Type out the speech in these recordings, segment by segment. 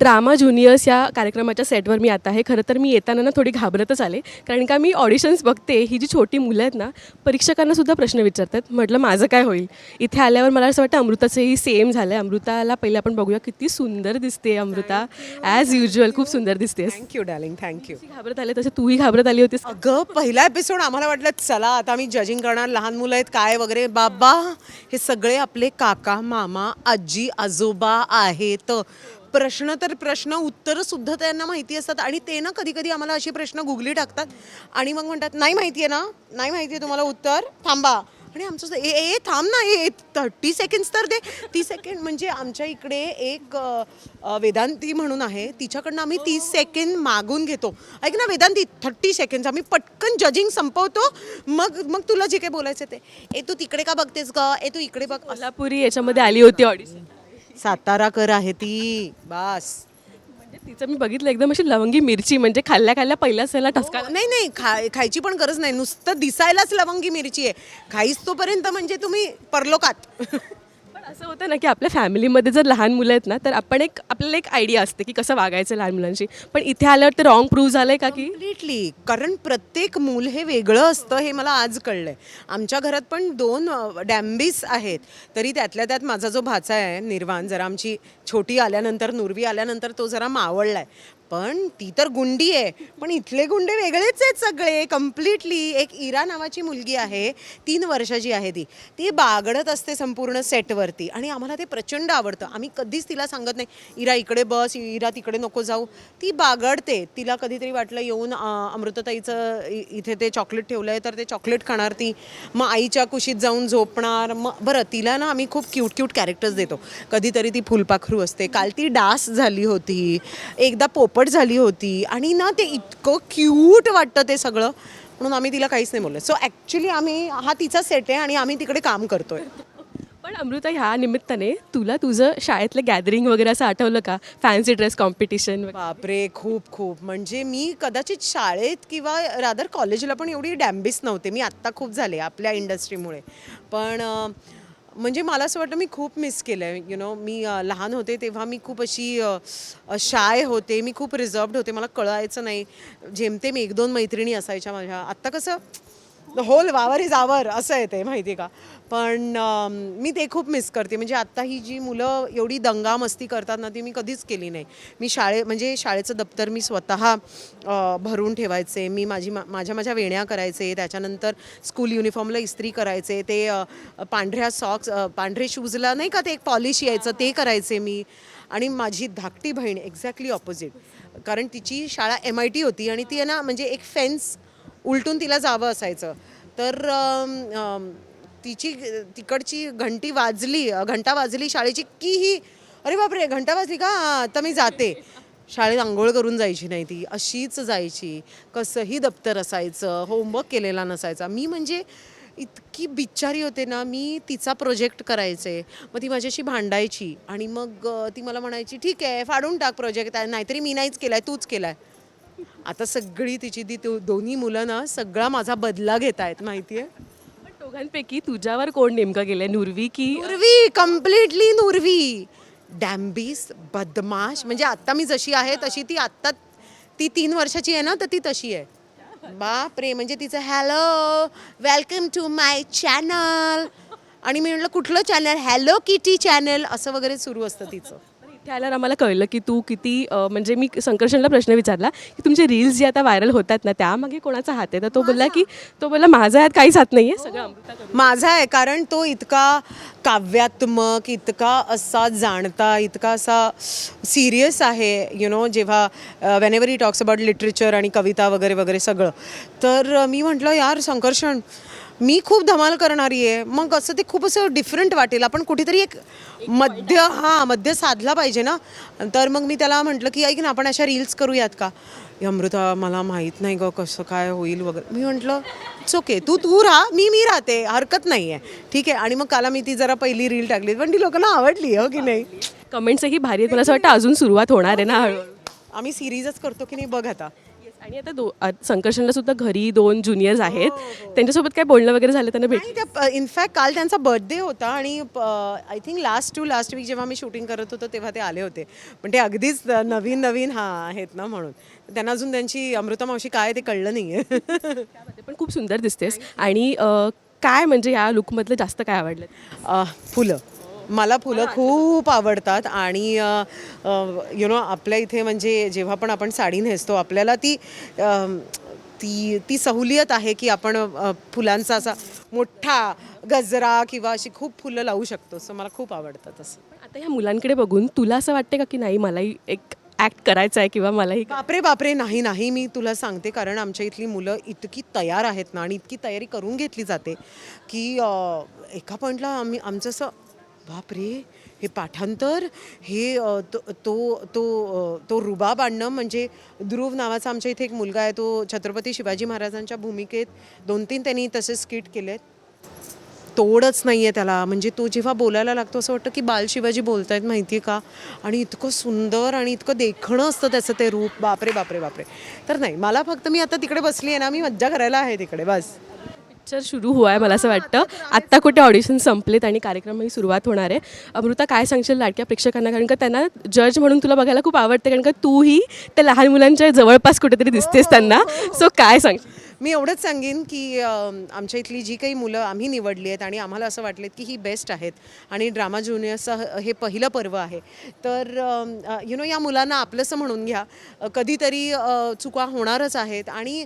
Drama juniors या कार्यक्रमाच्या सेटवर मी आता आहे. खरं तर मी येताना ना थोडी घाबरतच आले, कारण का मी ऑडिशन्स बघते, ही जी छोटी मुलं आहेत ना, परीक्षकांनासुद्धा प्रश्न विचारतात. म्हटलं माझं काय होईल. इथे आल्यावर मला असं वाटतं अमृताचंही सेम झालं आहे. अमृताला पहिले आपण बघूया, किती सुंदर दिसते अमृता. ॲज युज्युअल खूप सुंदर दिसतेस. Thank you darling, thank you. घाबरत आले तसे तूही घाबरत आली होतीस. अगं पहिला एपिसोड आम्हाला वाटलं चला आता मी जजिंग करणार, लहान मुलं आहेत काय वगैरे. बाबा हे सगळे आपले काका मामा आजी आजोबा आहेत. प्रश्न तर प्रश्न, उत्तरं सुद्धा त्यांना माहिती असतात. आणि ते ना कधी कधी आम्हाला असे प्रश्न गुगली टाकतात आणि मग म्हणतात नाही माहिती आहे ना, नाही माहिती आहे तुम्हाला उत्तर, थांबा. आणि आमचं असं, ए थांब ना, 30 सेकंड्स तर दे. 30 सेकंड म्हणजे आमच्या इकडे एक वेदांती म्हणून आहे, तिच्याकडनं आम्ही 30 सेकंड मागून घेतो. ऐक ना वेदांती, 30 सेकंड्स आम्ही पटकन जजिंग संपवतो. मग मग तुला जे काही बोलायचं ते, तू तिकडे का बघतेस ग, तू इकडे बघ. कोल्हापुरी याच्यामध्ये आली होती ऑडिशन. साताराकर आहे ती, बास. म्हणजे तिचं मी बघितलं एकदम अशी लवंगी मिरची, म्हणजे खाल्ल्या खाल्ल्या पहिल्याच त्याला ठसका. नाही नाही, खायची पण गरज नाही, नुसतं दिसायलाच लवंगी मिरची आहे. खाईच तोपर्यंत म्हणजे तुम्ही परलोकात. पण असं होतं ना की आपल्या फॅमिलीमध्ये जर लहान मुलं आहेत ना, तर आपल्याला एक आयडिया असते की कसं वागायचं लहान मुलांशी. पण इथे आल्यावर ते रॉंग प्रूव्ह झालंय का की कम्प्लिटली. कारण प्रत्येक मूल हे वेगळं असतं हे मला आज कळलंय. आमच्या घरात पण 2 डॅम्बीस आहेत, तरी त्यातल्या त्यात माझा जो भाचा आहे निर्वाण, जरा आमची छोटी आल्यानंतर, नुरवी आल्यानंतर तो जरा मावळलाय. पण ती तर गुंडी आहे. पण इथले गुंडे वेगळेच आहेत सगळे कम्प्लिटली. एक इरा नावाची मुलगी आहे, 3 वर्षाची आहे. ती बागडत असते संपूर्ण सेटवरती आणि आम्हाला ते प्रचंड आवडतं. आम्ही कधीच तिला सांगत नाही इरा इकडे बस, इरा तिकडे नको जाऊ. ती बागडते. तिला कधीतरी वाटलं येऊन अमृतताईचं इथे ते चॉकलेट ठेवलं आहे तर ते चॉकलेट खाणार ती. मग आईच्या कुशीत जाऊन झोपणार. मग बरं, तिला ना आम्ही खूप क्यूट कॅरेक्टर्स देतो. कधीतरी ती फुलपाखरू असते. काल ती डास झाली होती, एकदा पोपट झाली होती. आणि ना ते इतकं क्यूट वाटतं ते सगळं, म्हणून आम्ही तिला काहीच नाही बोललो. सो ॲक्च्युली हा तिचा सेट आहे आणि आम्ही तिकडे काम करतोय. पण अमृता, ह्या निमित्ताने तुला तुझं शाळेतलं गॅदरिंग वगैरे असं आठवलं का? Fancy dress competition. बापरे, खूप म्हणजे मी कदाचित शाळेत किंवा रादर कॉलेजला पण एवढी डॅम्बिस नव्हते. मी आत्ता खूप झाले आपल्या इंडस्ट्रीमुळे. पण म्हणजे मला असं वाटतं मी खूप मिस केलं आहे. मी लहान होते तेव्हा मी खूप अशी शाय होते, मी खूप रिझर्व्ड होते, मला कळायचं नाही. जेमतेम 1-2 मैत्रिणी असायच्या माझ्या. आत्ता कसं होल वावर इज आवर असं आहे ते, माहिती आहे का. पण मी ते खूप मिस करते. म्हणजे आत्ता ही जी मुलं एवढी दंगा मस्ती करतात ना, ती मी कधीच केली नाही. मी म्हणजे शाळेचं दप्तर मी स्वतः भरून ठेवायचे. मी माझ्या वेण्या करायचे. त्याच्यानंतर स्कूल युनिफॉर्मला इस्त्री करायचे. ते पांढऱ्या सॉक्स, पांढरे शूजला नाही का ते एक पॉलिश यायचं ते करायचे मी. आणि माझी धाकटी बहीण एक्झॅक्टली ऑपोजिट, कारण तिची शाळा MIT होती आणि ती आहे ना, म्हणजे एक फेन्स उलटून तिला जावं असायचं. तर तिकडची घंटा वाजली शाळेची की ही, अरे बापरे घंटा वाजली का, आता मी जाते. शाळेत आंघोळ करून जायची नाही ती, अशीच जायची. कसंही दप्तर असायचं, होमवर्क केलेला नसायचा. मी म्हणजे इतकी बिचारी होते ना, मी तिचा प्रोजेक्ट करायचे. मग ती माझ्याशी भांडायची आणि मग ती मला म्हणायची ठीक आहे फाडून टाक प्रोजेक्ट, नाहीतरी मी नाहीच केलाय, तूच केलाय. आता सगळी तिची दोन्ही मुलं ना सगळा माझा बदला घेत आहेत, माहिती आहे. पण दोघांपैकी तुझ्यावर कोण नेमकं गेलंय, नुरवी की नुरवी? कम्प्लिटली नुरवी. डॅम्बिस, बदमाश. म्हणजे आत्ता मी जशी आहे तशी ती आत्ता, ती 3 वर्षाची आहे ना, तर ती तशी आहे. बापरे, म्हणजे तिचं hello welcome to my channel, आणि मी म्हटलं कुठलं चॅनल, हॅलो किटी चॅनल असं वगैरे सुरू असतं तिचं. इथे आल्यावर आम्हाला कळलं की तू किती म्हणजे मी संकर्षणला प्रश्न विचारला की तुमचे रील्स जे आता व्हायरल होतात ना, त्यामागे कोणाचा हात आहे. तर तो बोलला माझा हात काहीच हात नाही आहे, सगळं अमृता करते. माझा आहे. कारण तो इतका काव्यात्मक, इतका असा जाणता, इतका असा सिरियस आहे. जेव्हा Wien ever he talks about literature आणि कविता वगैरे वगैरे सगळं. तर मी म्हटलं यार संकर्षण, मी खूप धमाल करणारी आहे, मग असं ते खूप असं डिफरंट वाटेल, आपण कुठेतरी एक मध्य साधला पाहिजे ना. तर मग मी त्याला म्हटलं की ऐक ना, आपण अशा रील्स करूयात का. अमृता मला माहीत नाही ग कसं काय होईल वगैरे. मी म्हटलं इट्स ओके, तू राहा, मी राहते, हरकत नाही आहे, ठीक आहे. आणि मग काल मी ती जरा पहिली रील टाकली, पण ती लोकांना आवडली हो की नाही. कमेंट्सही भारी आहेत. मला असं वाटतं अजून सुरुवात होणार आहे ना हळूहळू. आम्ही सिरीजच करतो की नाही बघ आता. आणि आता संकर्षणला सुद्धा घरी 2 ज्युनियर्स आहेत, त्यांच्यासोबत काय बोलणं वगैरे झालं, त्यांना भेट? नाही त्या इनफॅक्ट काल त्यांचा बर्थडे होता आणि आय थिंक लास्ट वीक जेव्हा मी शूटिंग करत होतो तेव्हा ते आले होते. पण ते अगदीच नवीन आहेत ना, म्हणून त्यांना अजून त्यांची अमृता मावशी काय ते कळलं नाही आहे. त्यामध्ये पण खूप सुंदर दिसतेस. आणि काय म्हणजे या लुकमधलं जास्त काय आवडलं? फुलं. मला फुलं खूप आवडतात आणि यु नो आपल्या इथे म्हणजे जेव्हा पण आपण साडी नेसतो आपल्याला ती ती सहूलियत आहे की आपण फुलांचा असा मोठा गजरा किंवा अशी खूप फुलं लावू शकतो. सो मला खूप आवडतं तसं. पण आता ह्या मुलांकडे बघून तुला असं वाटते का की नाही मलाही एक ॲक्ट करायचं आहे किंवा मलाही बापरे नाही मी तुला सांगते, कारण आमच्या इथली मुलं इतकी तयार आहेत ना आणि इतकी तयारी करून घेतली जाते की एका पॉईंटला आमचं असं बापरे हे पाठांतर हे तो रुबाब आणणं म्हणजे ध्रुव नावाचा आमच्या इथे एक मुलगा आहे, तो छत्रपती शिवाजी महाराजांच्या भूमिकेत 2-3 त्यांनी तसे स्किट केलेत. तोडच नाही आहे त्याला, म्हणजे तो जेव्हा बोलायला लागतो असं वाटतं की बाल शिवाजी बोलतायत माहिती आहे का, आणि इतकं सुंदर आणि इतकं देखणं असतं त्याचं ते रूप. बापरे. तर नाही, मला फक्त मी आता तिकडे बसली आहे ना, मी मज्जा करायला आहे तिकडे बस. पिक्चर सुरू हुआ आहे मला असं वाटतं. आत्ता कुठे ऑडिशन संपलेत आणि कार्यक्रमाची सुरुवात होणार आहे. अमृता, काय सांगशील लाडक्या प्रेक्षकांना, कारण का त्यांना जज म्हणून तुला बघायला खूप आवडते, कारण का तूही त्या लहान मुलांच्या जवळपास कुठेतरी दिसतेस त्यांना. सो काय सांगशील? मी एवढंच सांगेन की आमच्या इथली जी काही मुलं आम्ही निवडली आहेत आणि आम्हाला असं वाटलेत की ही बेस्ट आहेत आणि ड्रामा ज्युनियर्सचं हे पहिलं पर्व आहे, तर यु नो या मुलांना आपलंसं म्हणून घ्या. कधीतरी चुका होणारच आहेत आणि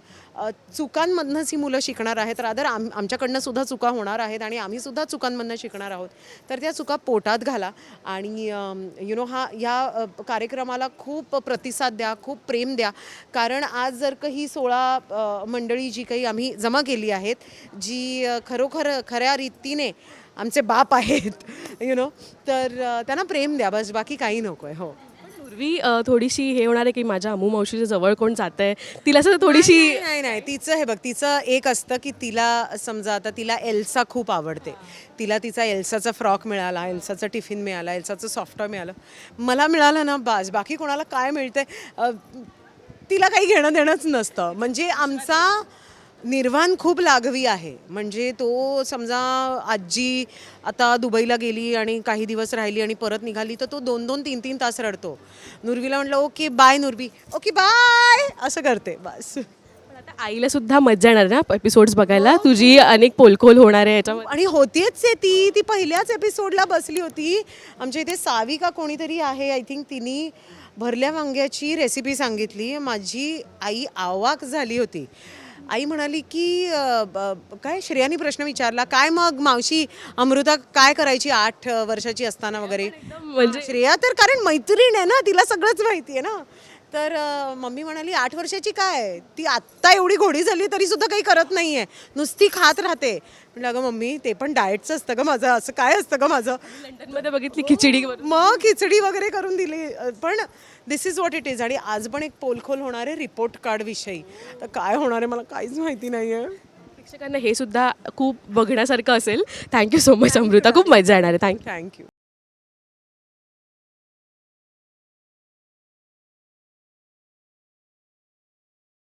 चुकांमधनंच ही मुलं शिकणार आहेत. रादर आमच्याकडनं सुद्धा चुका होणार आहेत आणि आम्हीसुद्धा चुकांमधनं शिकणार आहोत. तर त्या चुका पोटात घाला आणि यु नो या कार्यक्रमाला खूप प्रतिसाद द्या, खूप प्रेम द्या, कारण आज जर का ही 16 मंडळी जी काही आम्ही जमा केली आहेत, जी खरोखर खऱ्या रीतीने आमचे बाप आहेत यु नो, तर त्यांना प्रेम द्या, बस बाकी काही नको आहे. हो. पूर्वी थोडीशी हे होणार आहे की माझ्या अमू मावशीच्या जवळ कोण जात आहे, तिला असं थोडीशी नाही तिचं हे बघ, तिचं एक असतं की तिला समजा आता तिला एल्सा खूप आवडते, तिला तिचा एल्साचा फ्रॉक मिळाला, एल्साचा टिफिन मिळाला, एल्साचं सॉफ्टवेअर मिळालं, मला मिळालं ना बास, बाकी कोणाला काय मिळतंय तिला काही घेणं देणंच नसतं. म्हणजे आमचा निर्वाण खूप लाघवी आहे. म्हणजे तो समजा आजी आता दुबईला गेली आणि काही दिवस राहिली आणि परत निघाली तर तो 2-2, 3-3 तास रडतो. नुर्वीला म्हटलं ओके बाय नुर्वी, ओके बाय असं करते बस. पण आता आईला सुद्धा मजा येणार ना एपिसोड्स बघायला, तुझी अनेक पोलखोल होणार आहे याच्यामध्ये. आणि होतीच आहे ती पहिल्याच एपिसोडला बसली होती. आमच्या इथे सावी का कोणीतरी आहे, आय थिंक तिने भरल्या वांग्याची रेसिपी सांगितली. माझी आई आवाक झाली होती. आई म्हणाली की काय, श्रेयानी प्रश्न विचारला, काय मग मावशी अमृता काय करायची 8 वर्षाची असताना वगैरे. म्हणजे श्रेया तर कारण मैत्रीण आहे ना, तिला सगळंच माहिती आहे ना. तर मम्मी म्हणाली 8 वर्षाची काय, ती आत्ता एवढी घोडी झाली तरी सुद्धा काही करत नाही आहे, नुसती खात राहते. म्हटलं अगं मम्मी ते पण डाएटचं असतं गं माझं, असं काय असतं गं माझं. लंडनमध्ये बघितली खिचडी, मग खिचडी वगैरे करून दिली. पण दिस इज व्हॉट इट इज. आणि आज पण एक पोलखोल होणार आहे रिपोर्ट कार्ड विषयी, तर काय होणार आहे मला काहीच माहिती नाही आहे. प्रेक्षकांना हे सुद्धा खूप बघण्यासारखं असेल. थँक्यू सो मच अमृता, खूप मजा येणार आहे. थँक्यू.